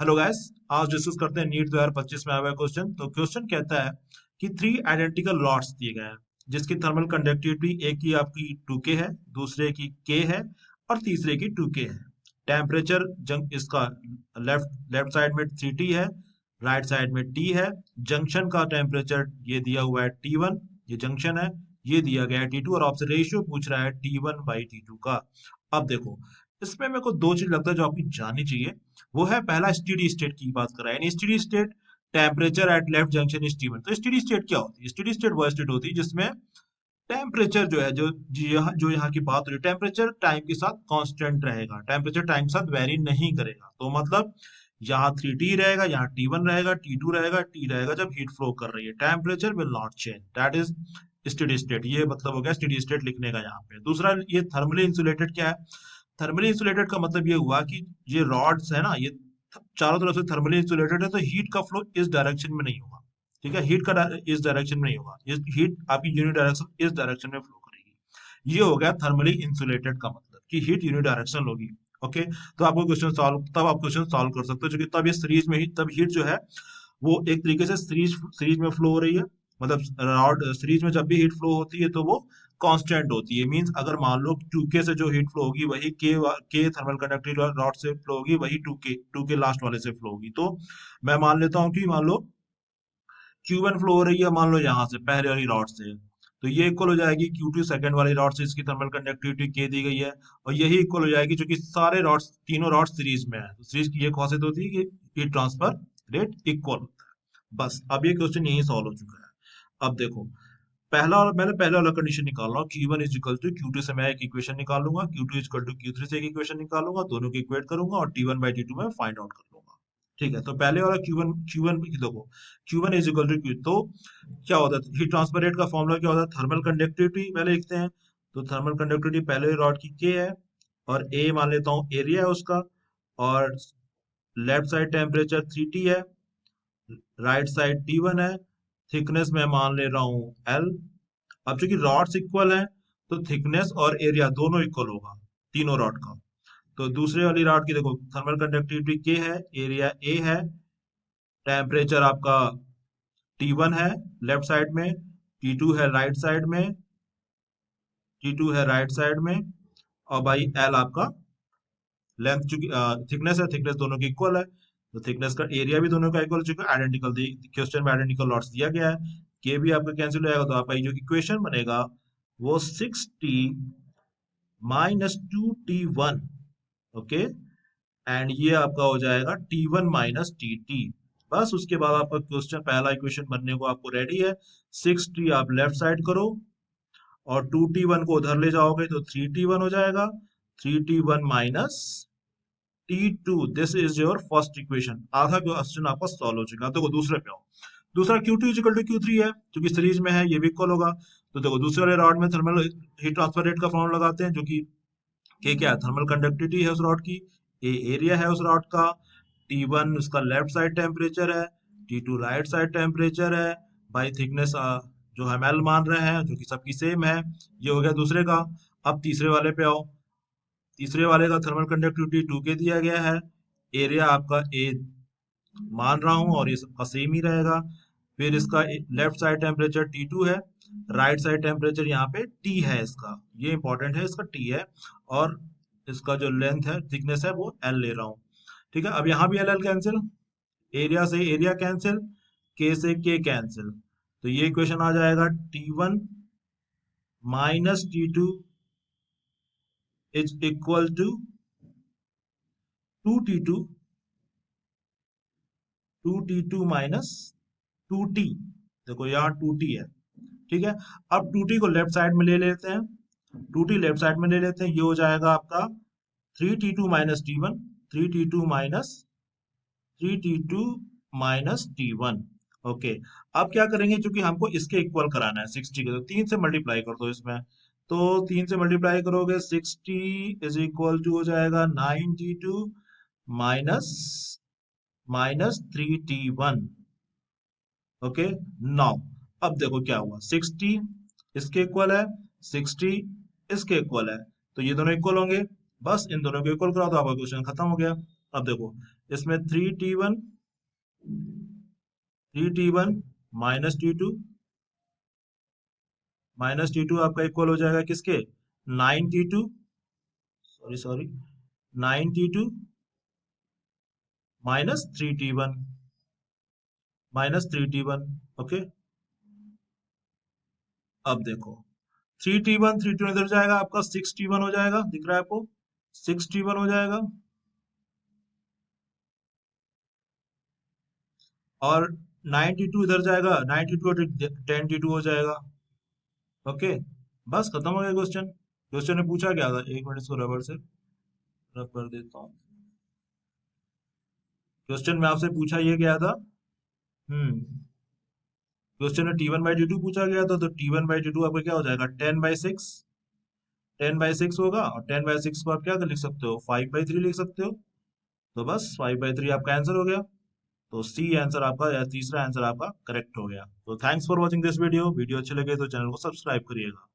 Hello guys. आज discuss करते हैं नीट 2025 में आया हुआ क्वेश्चन। तो क्वेश्चन कहता है कि थ्री आइडेंटिकल लॉट्स दिए गए हैं जिसकी थर्मल कंडक्टिविटी एक की आपकी 2K है, दूसरे की K है और तीसरे की 2K है। टेम्परेचर जंग इसका लेफ्ट लेफ्ट साइड में 3T है, राइट साइड में T है। जंक्शन का टेम्परेचर ये दिया हुआ है T1, ये जंक्शन है। ये दिया गया है T2 और आपसे रेशियो पूछ रहा है T1/T2 का। अब देखो, इसमें मेरे को दो चीज लगता है जो आपकी जाननी चाहिए। वो है पहला, स्टेडी स्टेट की बात कर रहा है, यानी steady state temperature at left junction is T1। तो स्टेडी स्टेट क्या होती है? स्टेडी स्टेट वो स्टेट होती है जिसमें टेम्परेचर जो है, जो यहाँ की बात हो रही है, टेम्परेचर टाइम के साथ कांस्टेंट रहेगा, टेम्परेचर टाइम के साथ वेरी नहीं करेगा। तो मतलब यहाँ 3T रहेगा, यहाँ T1 रहेगा, T2 रहेगा, T रहेगा जब हीट फ्लो कर रही है। Temperature will not change, that is steady state. ये मतलब हो गया स्टेडी स्टेट लिखने का यहाँ पे। दूसरा, ये थर्मली इंसुलेटेड क्या है? थर्मली इंसुलेटेड का मतलब ये हुआ कि ये रॉड्स है ना, ये चारों तरफ से थर्मली इंसुलेटेड है, तो हीट का फ्लो इस डायरेक्शन में नहीं होगा। ठीक है, हीट का इस डायरेक्शन में नहीं होगा, ये हीट आपकी यूनिडायरेक्शन इस डायरेक्शन में फ्लो करेगी। ये हो गया थर्मली इंसुलेटेड का मतलब कि हीट यूनिडायरेक्शनल होगी। ओके, तो आपको क्वेश्चन सॉल्व, तब आप क्वेश्चन सॉल्व कर सकते हो क्योंकि तब ये सीरीज में ही, तब हीट जो है वो एक तरीके से सीरीज सीरीज में फ्लो हो रही है। मतलब रॉड सीरीज में जब भी हीट फ्लो होती है तो वो कांस्टेंट होती है। मींस अगर मान लो 2K से जो हीट फ्लो होगी वही के थर्मल कंडक्टिविटी रॉड से फ्लो होगी, वही 2K लास्ट वाले से फ्लो होगी। तो मैं मान लेता हूँ कि मान लो Q1 फ्लो हो रही है, मान लो यहाँ से पहले वाली रॉड से, तो ये इक्वल हो जाएगी Q2 सेकंड वाली रॉड से, इसकी थर्मल कंडक्टिविटी K दी गई है। और यही इक्वल हो जाएगी क्योंकि सारे रॉड्स, तीनों रॉड्स सीरीज में है, तो सीरीज की ये खासियत होती है कि हीट ट्रांसफर रेट इक्वल होता है। बस अब ये क्वेश्चन यही सॉल्व हो चुका है। अब देखो, पहला, और मैंने पहले वाला कंडीशन निकाल रहा हूँ। Q1 is equal to Q2 से मैं एक इक्वेशन निकालूंगा, Q2 is equal to Q3 से एक इक्वेशन निकालूंगा, दोनों की इक्वेट करूंगा और T1/T2 में फाइंड आउट कर लूंगा। ठीक है, तो पहले वाला Q1, देखो, Q1 is equal to Q, तो क्या होता है हीट ट्रांसफर रेट का फॉर्मूला? क्या होता है? थर्मल कंडक्टिविटी पहले लिखते हैं। तो थर्मल कंडक्टिविटी पहले रॉड की K है, और A मान लेता हूँ एरिया है उसका, और लेफ्ट साइड टेम्परेचर 3T है, राइट साइड T1 है, थिकनेस में मान ले रहा हूँ L। अब चूंकि रॉड्स इक्वल है तो थिकनेस और एरिया दोनों इक्वल होगा, तीनों रॉड का। तो दूसरे वाली रॉड की देखो, थर्मल कंडक्टिविटी K है, एरिया A है, टेम्परेचर आपका T1 है लेफ्ट साइड में, T2 है राइट साइड में, T2 है राइट साइड में, और भाई L आपका लेंथ, चूंकि थिकनेस है, थिकनेस दोनों की इक्वल है, तो थिकनेस का एरिया भी दोनों का इक्वल, चूंकि आइडेंटिकल क्वेश्चन में आइडेंटिकल लॉट्स दिया गया है। के भी आपका कैंसिल हो जाएगा, तो आपका ये जो इक्वेशन बनेगा वो 6T minus 2T1। Okay, and ये आपका हो जाएगा T1 - T T। बस उसके बाद आपका क्वेश्चन, पहला इक्वेशन बनने को आपको रेडी है। 6T आप लेफ्ट साइड करो और 2T1 को उधर ले जाओगे तो 3T1 हो जाएगा। 3T1 minus T2, this is your first equation. आधा क्वेश्चन आपका सॉल्व हो चुका है। देखो दूसरे पे आओ। दूसरा Q2 इक्वल टू Q3 है, क्योंकि सीरीज में है, ये भी इक्वल होगा। तो देखो दूसरे वाले रॉड में थर्मल हीट ट्रांसफर रेट का फॉर्मूला लगाते हैं, जो कि के क्या है? थर्मल कंडक्टिविटी है उस रॉड की, ए एरिया है उस रॉड का, T1 उसका लेफ्ट साइड टेम्परेचर है, T2 राइट साइड टेम्परेचर है, बाई थिकनेस जो हम L मान रहे हैं, जो कि सबकी सेम है। ये हो गया दूसरे का। अब तीसरे वाले पे आओ। तीसरे वाले का थर्मल कंडक्टिविटी 2K दिया गया है, एरिया आपका A मान रहा हूँ, और ये सबका सेम ही रहेगा। फिर इसका लेफ्ट साइड टेम्परेचर T2 है, राइट साइड टेम्परेचर यहाँ पे T है इसका, ये इंपॉर्टेंट है, इसका T है। और इसका जो लेंथ है, थिकनेस है, वो L ले रहा हूँ। ठीक है, अब यहाँ भी L L कैंसिल, एरिया से एरिया कैंसिल, K से K कैंसिल। तो ये इक्वेशन आ जाएगा T1 minus T2 is equal to 2T2, 2T2 minus 2T। देखो यहाँ 2T है। ठीक है, अब 2T को लेफ्ट साइड में ले लेते हैं, 2T लेफ्ट साइड में ले लेते हैं, ये हो जाएगा आपका 3T2 - T1, 3T2 - T1। Okay, अब क्या करेंगे, क्योंकि हमको इसके इक्वल कराना है 60 के, तो 3 से मल्टीप्लाई कर दो इसमें। तो 3 से मल्टीप्लाई करोगे, 60 इज इक्वल टू हो जाएगा 9T2 minus minus 3T1। Okay, now अब देखो क्या हुआ, 60 इसके इक्वल है, 60 इसके इक्वल है, तो ये दोनों इक्वल होंगे। बस इन दोनों को इक्वल करा दो, आपका क्वेश्चन खत्म हो गया। अब देखो, इसमें 3t1 -t2 आपका इक्वल हो जाएगा किसके, 9t2, sorry sorry, 9t2 -3t1 okay. अब देखो 3t1 इधर जाएगा, आपका 6t1 हो जाएगा, दिख रहा है आपको, 6t1 हो जाएगा। और 92 इधर जाएगा, 92 और 10t2 हो जाएगा। ओके, बस खत्म हो गया क्वेश्चन। क्वेश्चन ने पूछा क्या था, एक मिनट इसको रबर से रब कर देता हूँ। क्वेश्चन में आपसे पूछा ये गया था, क्वेश्चन में T1/T2 पूछा गया था, तो T1/T2 आपका क्या हो जाएगा, 10/6, 10/6 होगा। और 10/6 को आप क्या लिख सकते हो, 5/3 लिख सकते हो। तो बस 5/3 आपका आंसर हो गया। तो सी आंसर आपका, या तीसरा आंसर आपका करेक्ट हो गया। तो thanks for watching this video. Video अच्छी लगे तो चैनल को सब्सक्राइब करिएगा।